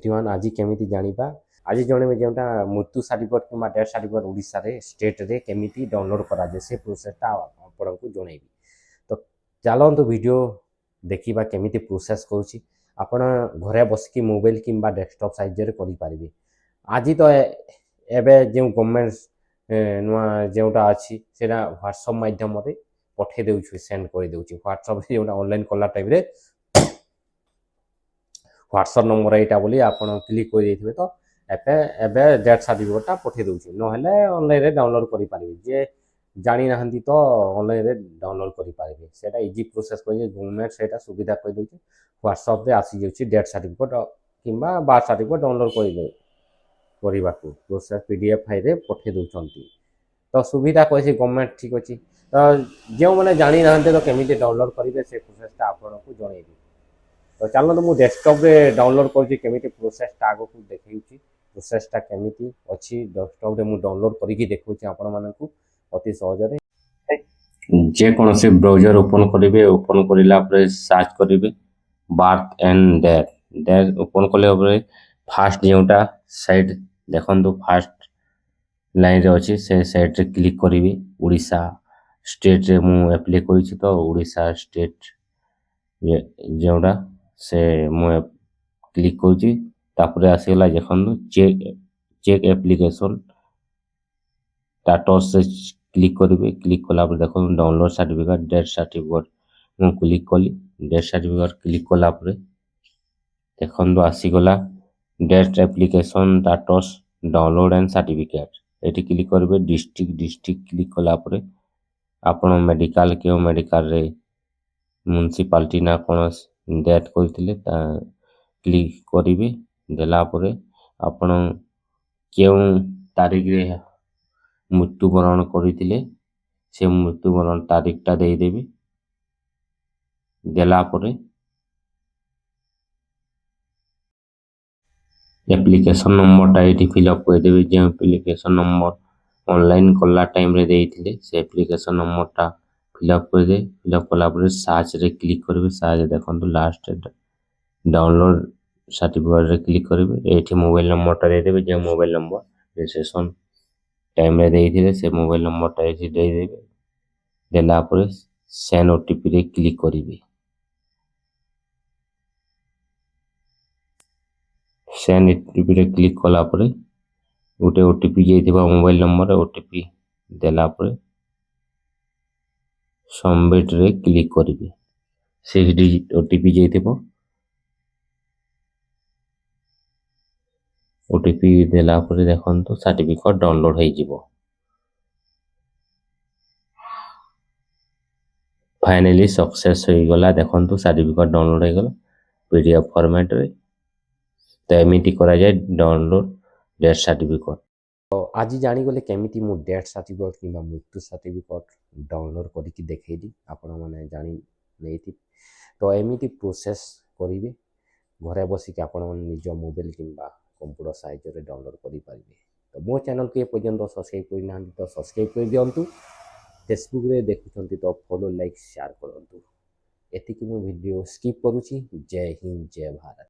Everyone आज केमिति जानिबा आज जणे जेटा मृत्यु सर्टिफिकेट किंवा डेथ सर्टिफिकेट ओडिसा रे स्टेट रे केमिति डाउनलोड करा जाय से प्रोसेसटा आपनको जणैबी। तो चलंतु वीडियो देखिबा केमिति प्रोसेस करूची आपण घरे बसकी मोबाइल किंवा डेस्कटॉप साइज रे करि पारिबे। आज तो एबे जे गवर्नमेंट नुआ जेउटा अछि सेटा व्हाट्सएप माध्यम रे पठे देउछु सेंड कर देउछु व्हाट्सएप रे जेउटा ऑनलाइन कला टाइम रे व्हाट्सएप नंबर एटा बोली आपण क्लिक कर देथिबे तो एबे डेथ सर्टिफिकेटटा पठे देउछु न हेले ऑनलाइन रे डाउनलोड करि पारिबे। जे जानि नाहंती तो ऑनलाइन रे डाउनलोड करि पारिबे। सेटा इजी प्रोसेस कहि गवर्नमेंट सेटा सुविधा कहि देउछु व्हाट्सएप रे आसी जाउछि डेथ सर्टिफिकेट किंबा बर्थ सर्टिफिकेट डाउनलोड करि दे करिबाकू प्रोसेस पीडीएफ फाइल रे पठे देउछंती। तो सुविधा कहि गवर्नमेंट ठीक अछि। तो जो मैंने जानी ना तो केमिति डाउनलोड करेंगे से प्रोसेसटा आपको जनइबी। तो चलो तो मुझे डेस्कटॉप रे डाउनलोड करुँची केमिति प्रोसेसटा आगो को देखैछि प्रोसेसटा केमिति अछि डेस्कटॉप रे मु डाउनलोड करिकि देखौछि आपण मानकू अति सहज रे। जे कोन से ब्राउजर ओपन करिवे ओपन करिला पर सर्च करिवे birth and death death open कले पर फास्ट जेउटा साइड देखंतु फास्ट लाइन रे अछि से साइड रे क्लिक करिवे ओडिसा स्टेट रे मु एप्लाई करिछि तो ओडिसा स्टेट जेउडा से मु क्लिक करिछि तापरे आसीला देखंतु चेक एप्लीकेशन स्टेटस से क्लिक करिवे क्लिक कला पर देखो डाउनलोड सर्टिफिकेट डेथ सर्टिफिकेट मु क्लिक कली डेथ सर्टिफिकेट क्लिक कला पर देखंतु आसी गला death application status download and certificate eighty click करिवे डिस्ट्रिक्ट क्लिक कला पर आपण मेडिकल के मेडिकल रे म्युनिसिपालिटी ना कोन डेथ करथिले ता क्लिक करिवे देला परे आपण केउ तारीख रे मृत्युवरण करथिले से मृत्युवरण तारीखटा दे देबी देला परे एप्लीकेशन नंबरटा एटी फिलअप कर देबे। जे एप्लीकेशन नंबर ऑनलाइन कला टाइम रे देइथिले से एप्लीकेशन नंबरटा फिलअप कर दे फिलअप कला पर सर्च रे क्लिक करिवे सर्च देखंतु लास्ट डाउनलोड सर्टिफिकेट रे क्लिक करिवे एठी मोबाइल नंबरटा दे देबे। जे मोबाइल नंबर रजिस्ट्रेशन टाइम रे देइथिले से मोबाइल नंबरटा एठी दे देबे देला पर सेंड ओटीपी रे क्लिक करिवे सेंड ओटीपी रे क्लिक कला पर गोटे ओटीपी जाइथिबा मोबाइल नंबर ओटीपी देला पर सबमिट रे क्लिक करिवे 6 डिजिट ओटीपी जाइथिबो ओटीपी देला पर देखंतु सर्टिफिकेट डाउनलोड हो जिवो। फाइनली सक्सेस हो गला देखंतु सर्टिफिकेट डाउनलोड हो गला पीडीएफ फॉर्मेट रे। तो एमिति करा जाए डाउनलोड डेथ सर्टिफिकेट। तो आज जानी गले केमिति मु डेथ सर्टिफिकेट किंबा मृत्यु सर्टिफिकेट डाउनलोड करिकि देखैली आपण माने जानी नेति। तो एमिति प्रोसेस करिवे घरे बसिक आपण माने निज मोबाइल किंबा कंप्यूटर साइज रे डाउनलोड करि पारिबे। तो मो चैनल के पर्यंत सब्सक्राइब करि नांती तो सब्सक्राइब कर दियंतु फेसबुक रे देखुछंती तो फॉलो लाइक शेयर करंतु। एतिकि मु वीडियो स्किप करूची। जय हिंद जय भारत।